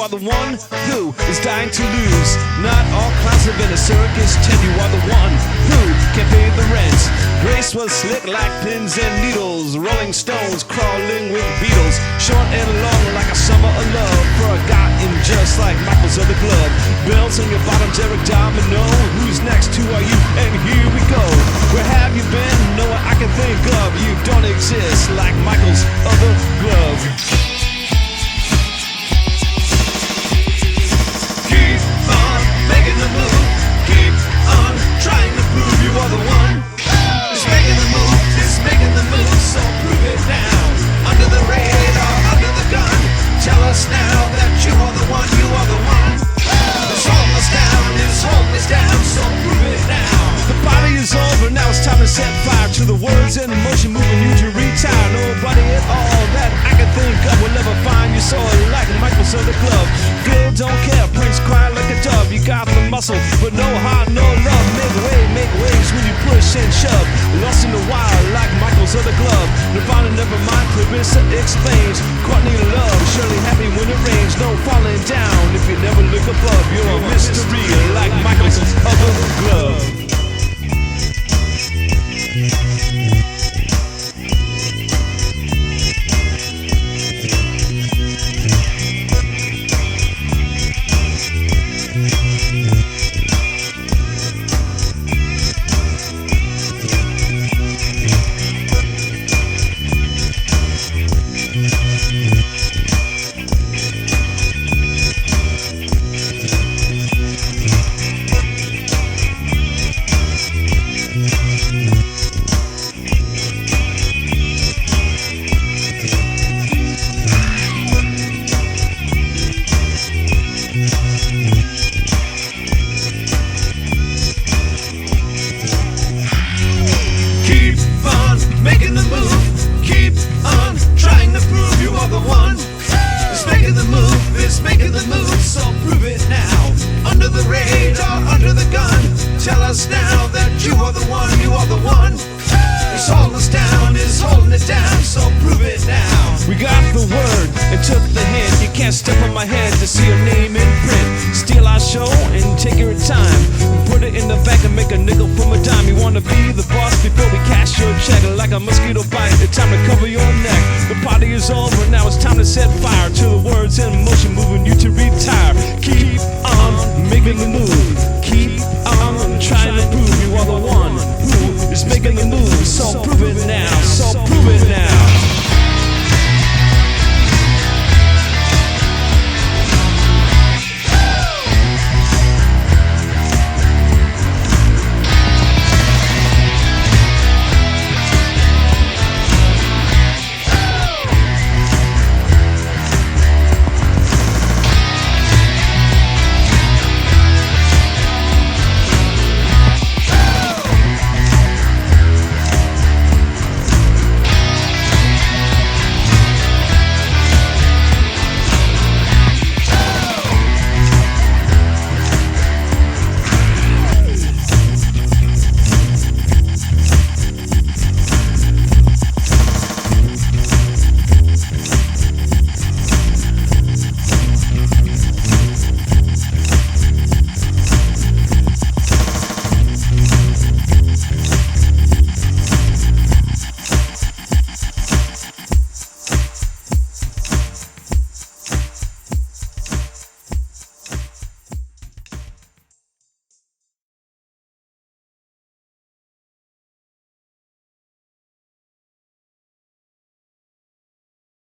are the one who is dying to lose. Not all clowns have been a circus, Ted, you are the one who can pay the rent. Grace was slick like pins and needles, Rolling Stones crawling with Beatles, short and long like a summer of love, forgotten just like Michael's other glove. Bells on your bottoms, Eric Domino, who's next, who are you, and here we go. Where have you been? No one I can think of. You don't exist like Michael's other glove. Keep on making the move, keep on trying to prove you are the one. It's making the move, it's making the move, so prove it now. Under the radar, under the gun, tell us now that you are the one, you are the one. It's holding us down, it's holding us down, so prove it now. The party is over, now it's time to set fire to the words and emotion moving you to retire. Nobody at all that I can think of will ever find you so like Michael's other glove. Girl don't care, Prince cry like a dove. You got the muscle, but no heart, no love. Make waves when you push and shove. Lost in the wild like Michael's other glove. Nirvana never mind, Clarissa explains. Courtney love, surely happy when it rains. No falling down if you never look above. You're a mystery like Michael's other glove. Making the move, keep on trying to prove you are the one. It's making the move, it's making the move, so prove it now. Under the radar, under the gun, tell us now that you are the one, you are the one. It's holding us down, it's holding it down, so prove it now. We got the word and took the hint. You can't step on my head to see your name in print. Steal our show and take your time. Put it in the bank and make a nickel from a dime. You wanna be the boss before we cash your check. Like a mosquito bite, it's time to cover your neck. The party is over, now it's time to set fire to the words in motion moving you to retire. Keep